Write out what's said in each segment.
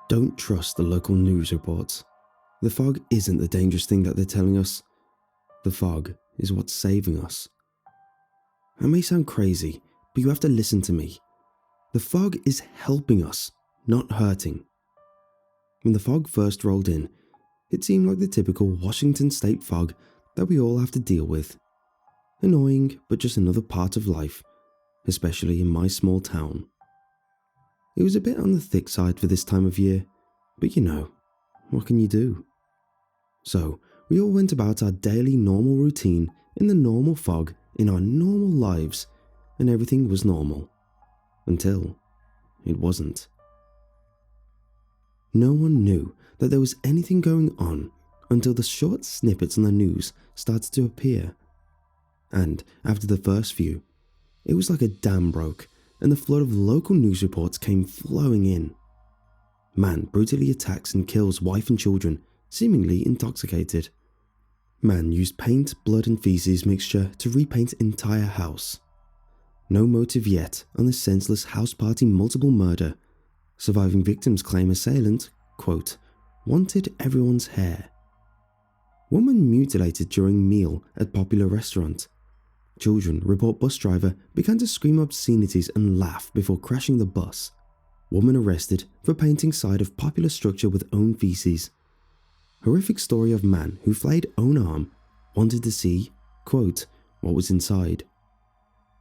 Don't trust the local news reports. The fog isn't the dangerous thing that they're telling us. The fog is what's saving us. I may sound crazy, but you have to listen to me. The fog is helping us, not hurting. When the fog first rolled in, it seemed like the typical Washington state fog that we all have to deal with. Annoying, but just another part of life, especially in my small town. It was a bit on the thick side for this time of year, but you know, what can you do? So, we all went about our daily normal routine in the normal fog in our normal lives, and everything was normal. Until it wasn't. No one knew that there was anything going on until the short snippets on the news started to appear. And after the first few, it was like a dam broke and the flood of local news reports came flowing in. Man brutally attacks and kills wife and children, seemingly intoxicated. Man used paint, blood and feces mixture to repaint entire house. No motive yet on the senseless house party multiple murder. Surviving victims claim assailant, quote, wanted everyone's hair. Woman mutilated during meal at popular restaurant. Children report bus driver began to scream obscenities and laugh before crashing the bus. Woman arrested for painting side of popular structure with own feces. Horrific story of man who flayed own arm, wanted to see, quote, what was inside.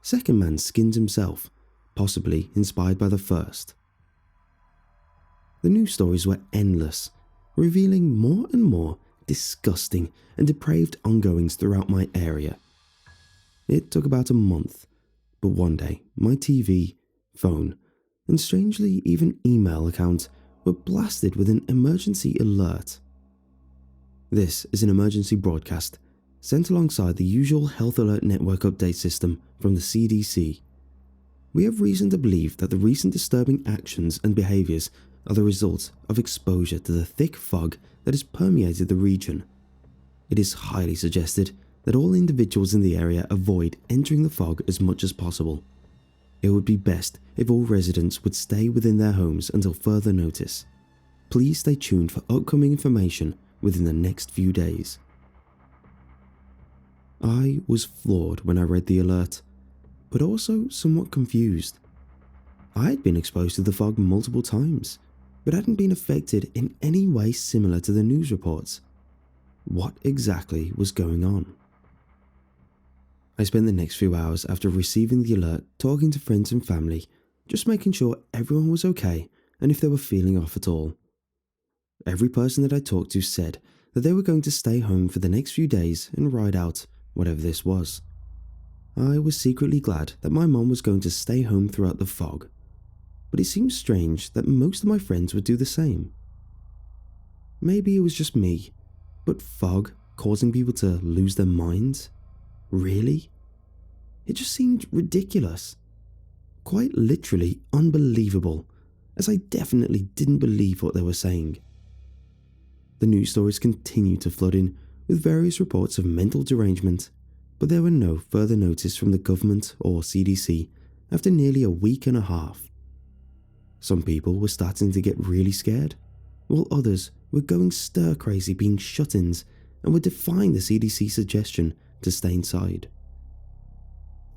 Second man skinned himself, possibly inspired by the first. The news stories were endless, revealing more and more disgusting and depraved ongoings throughout my area. It took about a month, but one day my TV, phone, and strangely even email account were blasted with an emergency alert. This is an emergency broadcast sent alongside the usual Health Alert Network update system from the CDC. We have reason to believe that the recent disturbing actions and behaviours are the result of exposure to the thick fog that has permeated the region. It is highly suggested that all individuals in the area avoid entering the fog as much as possible. It would be best if all residents would stay within their homes until further notice. Please stay tuned for upcoming information within the next few days. I was floored when I read the alert, but also somewhat confused. I had been exposed to the fog multiple times, but hadn't been affected in any way similar to the news reports. What exactly was going on? I spent the next few hours after receiving the alert talking to friends and family, just making sure everyone was okay and if they were feeling off at all. Every person that I talked to said that they were going to stay home for the next few days and ride out whatever this was. I was secretly glad that my mom was going to stay home throughout the fog, but it seemed strange that most of my friends would do the same. Maybe it was just me, but fog causing people to lose their minds? Really? It just seemed ridiculous. Quite literally unbelievable, as I definitely didn't believe what they were saying. The news stories continued to flood in with various reports of mental derangement, but there were no further notice from the government or CDC after nearly a week and a half. Some people were starting to get really scared, while others were going stir-crazy being shut-ins and were defying the CDC suggestion to stay inside.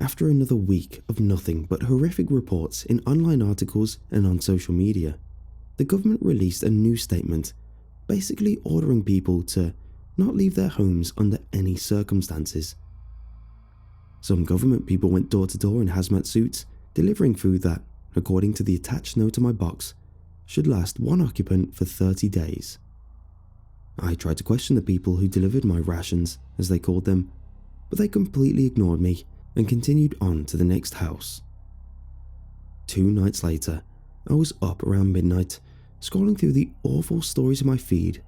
After another week of nothing but horrific reports in online articles and on social media, the government released a new statement basically ordering people to not leave their homes under any circumstances. Some government people went door to door in hazmat suits, delivering food that, according to the attached note to my box, should last one occupant for 30 days. I tried to question the people who delivered my rations, as they called them, but they completely ignored me and continued on to the next house. 2 nights later, I was up around midnight, scrolling through the awful stories in my feed,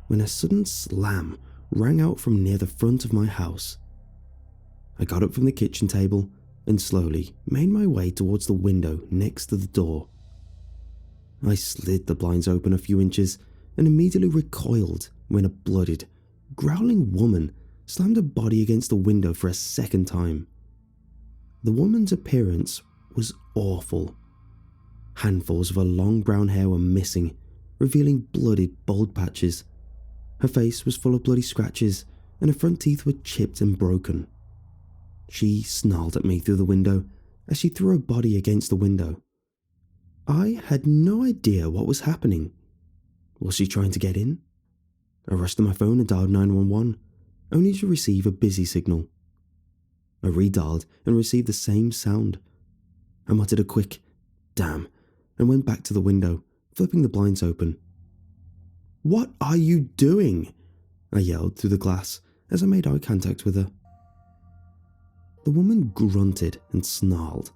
when a sudden slam rang out from near the front of my house. I got up from the kitchen table and slowly made my way towards the window next to the door. I slid the blinds open a few inches and immediately recoiled when a blooded, growling woman slammed her body against the window for a second time. The woman's appearance was awful. Handfuls of her long brown hair were missing, revealing bloody bald patches. Her face was full of bloody scratches, and her front teeth were chipped and broken. She snarled at me through the window as she threw her body against the window. I had no idea what was happening. Was she trying to get in? I rushed to my phone and dialed 911, only to receive a busy signal. I redialed and received the same sound. I muttered a quick, "Damn," and went back to the window, flipping the blinds open. "What are you doing?" I yelled through the glass as I made eye contact with her. The woman grunted and snarled,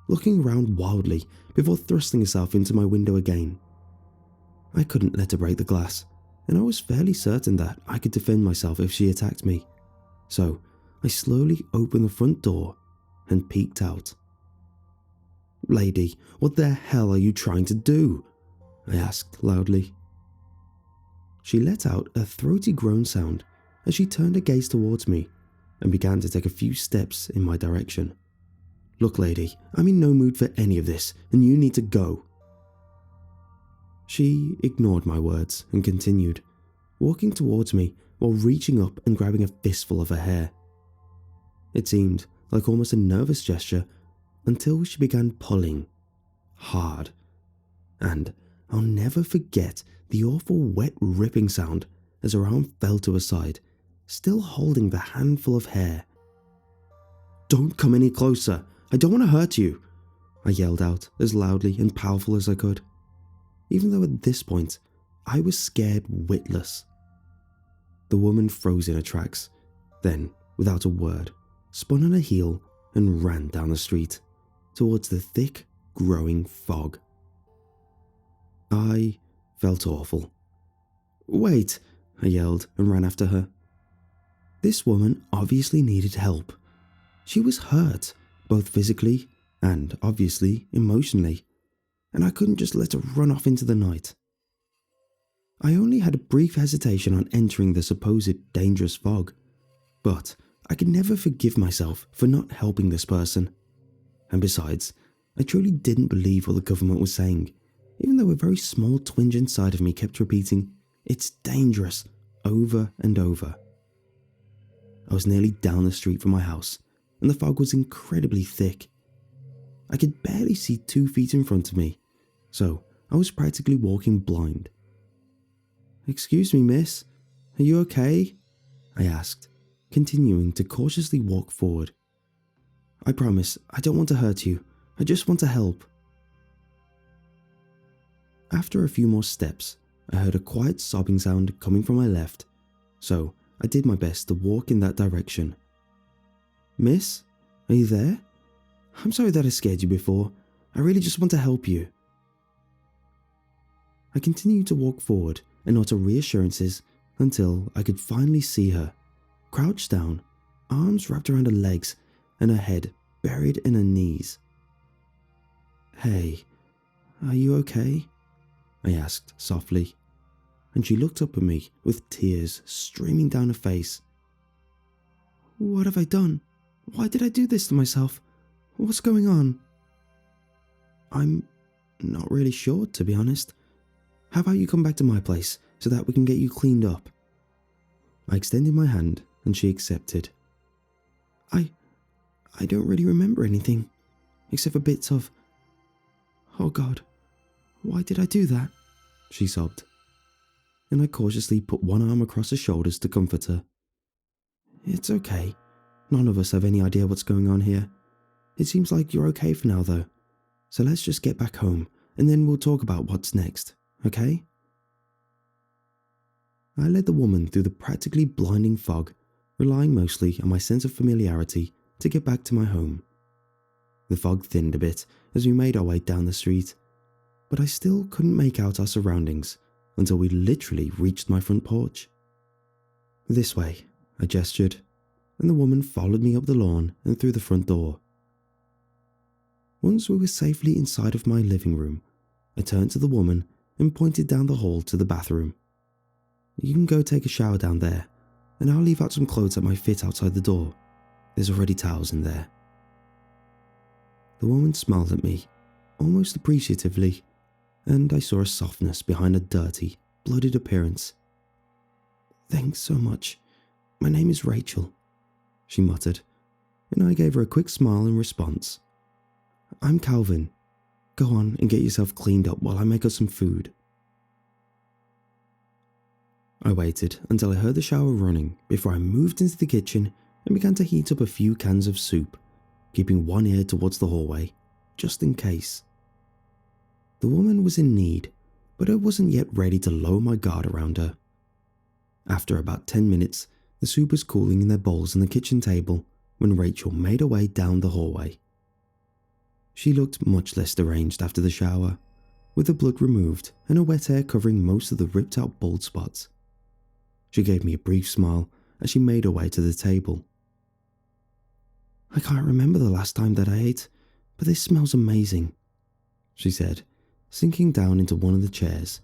looking around wildly before thrusting herself into my window again. I couldn't let her break the glass, and I was fairly certain that I could defend myself if she attacked me, so I slowly opened the front door and peeked out. "Lady, what the hell are you trying to do?" I asked loudly. She let out a throaty groan sound as she turned her gaze towards me and began to take a few steps in my direction. "Look, lady, I'm in no mood for any of this, and you need to go." She ignored my words and continued, walking towards me while reaching up and grabbing a fistful of her hair. It seemed like almost a nervous gesture until she began pulling hard, and I'll never forget the awful wet ripping sound as her arm fell to her side, still holding the handful of hair. "Don't come any closer, I don't want to hurt you," I yelled out as loudly and powerful as I could, even though at this point I was scared witless. The woman froze in her tracks, then, without a word, spun on her heel and ran down the street, towards the thick, growing fog. I felt awful. "Wait," I yelled and ran after her. This woman obviously needed help. She was hurt, both physically and, obviously, emotionally, and I couldn't just let her run off into the night. I only had a brief hesitation on entering the supposed dangerous fog, but I could never forgive myself for not helping this person. And besides, I truly didn't believe what the government was saying, even though a very small twinge inside of me kept repeating, "It's dangerous," over and over. I was nearly down the street from my house, and the fog was incredibly thick. I could barely see 2 feet in front of me, so I was practically walking blind. "Excuse me, miss, are you okay?" I asked, continuing to cautiously walk forward. "I promise, I don't want to hurt you, I just want to help." After a few more steps, I heard a quiet sobbing sound coming from my left, so I did my best to walk in that direction. "Miss, are you there? I'm sorry that I scared you before. I really just want to help you." I continued to walk forward and utter reassurances until I could finally see her, crouched down, arms wrapped around her legs and her head buried in her knees. "Hey, are you okay?" I asked softly, and she looked up at me with tears streaming down her face. "What have I done? Why did I do this to myself? What's going on?" "I'm not really sure, to be honest. How about you come back to my place so that we can get you cleaned up?" I extended my hand and she accepted. I don't really remember anything, except for bits of, "Oh God, why did I do that?" she sobbed, and I cautiously put one arm across her shoulders to comfort her. "It's okay. None of us have any idea what's going on here. It seems like you're okay for now though, so let's just get back home and then we'll talk about what's next, okay?" I led the woman through the practically blinding fog, relying mostly on my sense of familiarity to get back to my home. The fog thinned a bit as we made our way down the street, but I still couldn't make out our surroundings until we literally reached my front porch. "This way," I gestured, and the woman followed me up the lawn and through the front door. Once we were safely inside of my living room, I turned to the woman and pointed down the hall to the bathroom. "You can go take a shower down there, and I'll leave out some clothes that might fit outside the door. There's already towels in there." The woman smiled at me, almost appreciatively, and I saw a softness behind a dirty, blooded appearance. "Thanks so much. My name is Rachel," she muttered, and I gave her a quick smile in response. "I'm Calvin. Go on and get yourself cleaned up while I make us some food." I waited until I heard the shower running before I moved into the kitchen and began to heat up a few cans of soup, keeping one ear towards the hallway, just in case. The woman was in need, but I wasn't yet ready to lower my guard around her. After about 10 minutes, the soup was cooling in their bowls on the kitchen table when Rachel made her way down the hallway. She looked much less deranged after the shower, with the blood removed and her wet hair covering most of the ripped out bald spots. She gave me a brief smile as she made her way to the table. "I can't remember the last time that I ate, but this smells amazing," she said, sinking down into one of the chairs.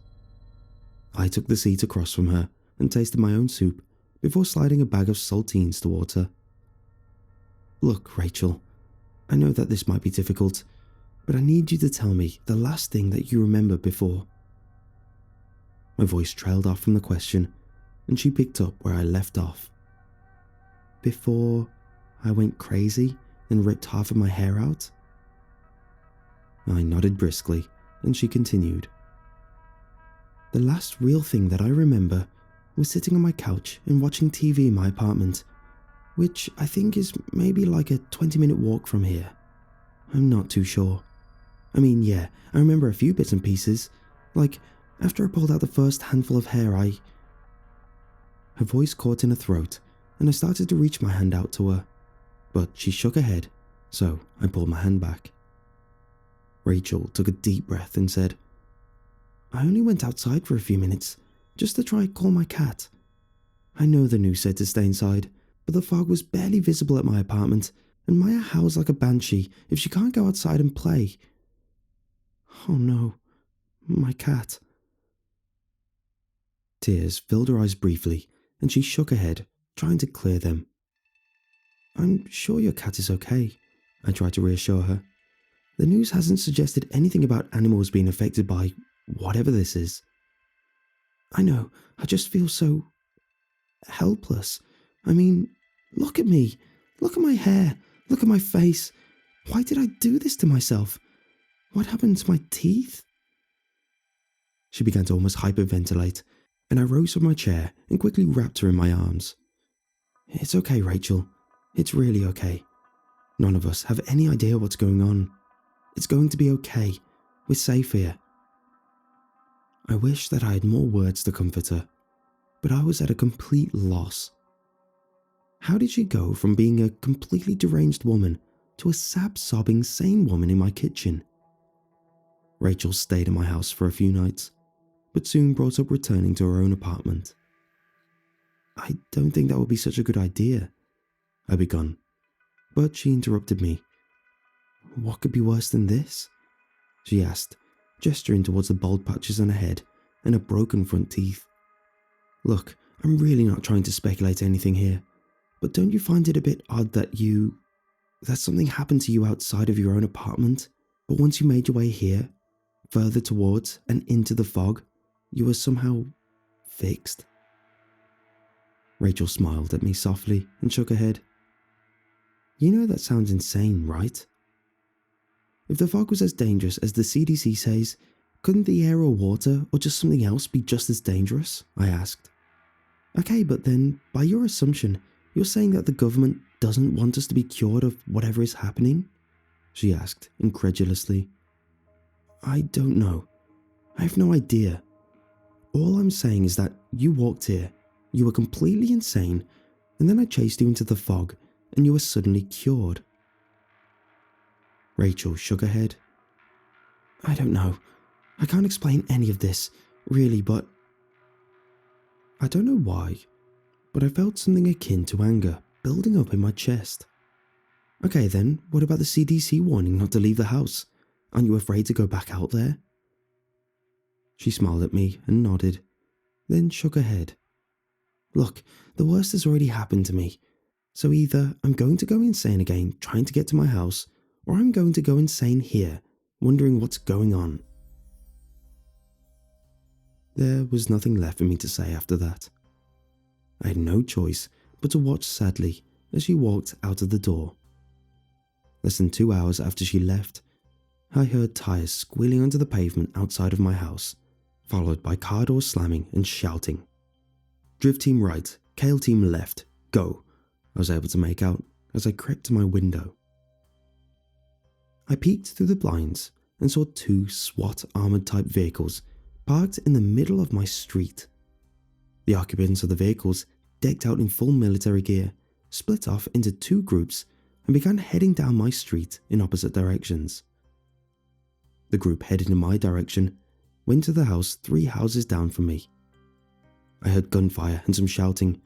I took the seat across from her and tasted my own soup before sliding a bag of saltines towards her. "Look, Rachel, I know that this might be difficult, but I need you to tell me the last thing that you remember before." My voice trailed off from the question, and she picked up where I left off. "Before I went crazy and ripped half of my hair out?" I nodded briskly, and she continued. "The last real thing that I remember was sitting on my couch and watching TV in my apartment, which I think is maybe like a 20-minute walk from here. I'm not too sure. I mean, yeah, I remember a few bits and pieces, like after I pulled out the first handful of hair, Her voice caught in her throat, and I started to reach my hand out to her, but she shook her head, so I pulled my hand back. Rachel took a deep breath and said, "I only went outside for a few minutes, just to try call my cat. I know the news said to stay inside, but the fog was barely visible at my apartment, and Maya howls like a banshee if she can't go outside and play. Oh no, my cat." Tears filled her eyes briefly, and she shook her head, trying to clear them. "I'm sure your cat is okay," I tried to reassure her. "The news hasn't suggested anything about animals being affected by whatever this is. I know, I just feel so helpless. I mean, look at me. Look at my hair. Look at my face. Why did I do this to myself? What happened to my teeth?" She began to almost hyperventilate, and I rose from my chair and quickly wrapped her in my arms. "It's okay, Rachel. It's really okay. None of us have any idea what's going on. It's going to be okay. We're safe here." I wish that I had more words to comfort her, but I was at a complete loss. How did she go from being a completely deranged woman to a sobbing sane woman in my kitchen? Rachel stayed in my house for a few nights, but soon brought up returning to her own apartment. "I don't think that would be such a good idea," I begun, but she interrupted me. "What could be worse than this?" she asked, gesturing towards the bald patches on her head and her broken front teeth. "Look, I'm really not trying to speculate anything here, but don't you find it a bit odd that something happened to you outside of your own apartment, but once you made your way here, further towards and into the fog, you were somehow fixed?" Rachel smiled at me softly and shook her head. "You know that sounds insane, right? If the fog was as dangerous as the CDC says, couldn't the air or water or just something else be just as dangerous?" I asked. "Okay, but then, by your assumption, you're saying that the government doesn't want us to be cured of whatever is happening?" she asked incredulously. "I don't know. I have no idea. All I'm saying is that you walked here, you were completely insane, and then I chased you into the fog, and you were suddenly cured." Rachel shook her head. "I don't know. I can't explain any of this, really, but..." I don't know why, but I felt something akin to anger building up in my chest. "Okay then, what about the CDC warning not to leave the house? Aren't you afraid to go back out there?" She smiled at me and nodded, then shook her head. "Look, the worst has already happened to me, so either I'm going to go insane again trying to get to my house, or I'm going to go insane here, wondering what's going on." There was nothing left for me to say after that. I had no choice but to watch sadly as she walked out of the door. Less than 2 hours after she left, I heard tires squealing onto the pavement outside of my house, followed by car doors slamming and shouting. "Drift team right, Kale team left, go," I was able to make out as I crept to my window. I peeked through the blinds and saw 2 SWAT armored type vehicles parked in the middle of my street. The occupants of the vehicles, decked out in full military gear, split off into 2 groups and began heading down my street in opposite directions. The group headed in my direction went to the house 3 houses down from me. I heard gunfire and some shouting,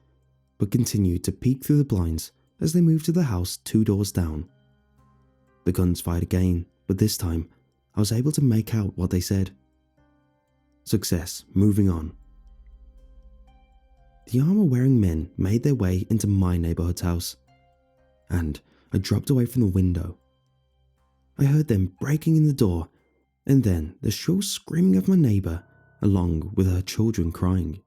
but continued to peek through the blinds as they moved to the house 2 doors down. The guns fired again, but this time I was able to make out what they said. Success, moving on. The armor-wearing men made their way into my neighborhood's house, and I dropped away from the window. I heard them breaking in the door, and then the shrill screaming of my neighbor, along with her children crying.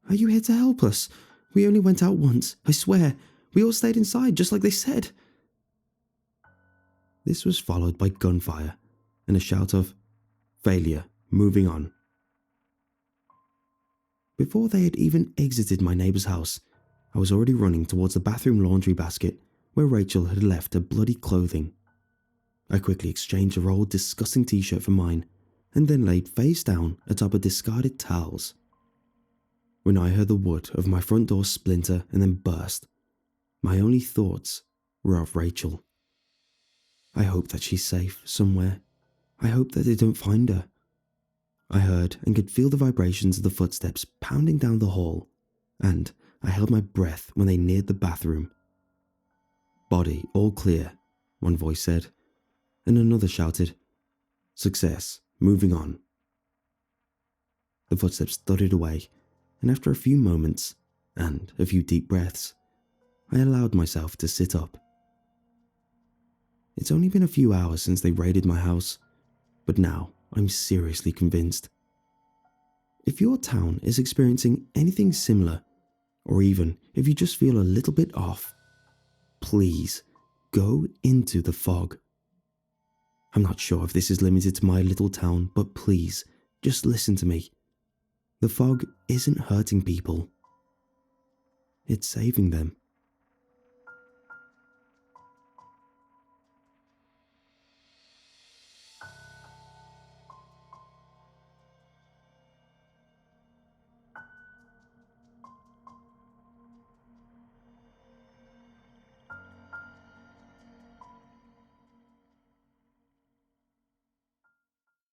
"Are you here to help us? We only went out once, I swear. We all stayed inside, just like they said." This was followed by gunfire and a shout of, "Failure, moving on." Before they had even exited my neighbor's house, I was already running towards the bathroom laundry basket where Rachel had left her bloody clothing. I quickly exchanged her old disgusting t-shirt for mine and then laid face down atop her discarded towels. When I heard the wood of my front door splinter and then burst, my only thoughts were of Rachel. I hope that she's safe somewhere. I hope that they don't find her. I heard and could feel the vibrations of the footsteps pounding down the hall, and I held my breath when they neared the bathroom. "Body all clear," one voice said, and another shouted, "Success, moving on." The footsteps thudded away, and after a few moments, and a few deep breaths, I allowed myself to sit up. It's only been a few hours since they raided my house, but now I'm seriously convinced. If your town is experiencing anything similar, or even if you just feel a little bit off, please go into the fog. I'm not sure if this is limited to my little town, but please, just listen to me. The fog isn't hurting people. It's saving them.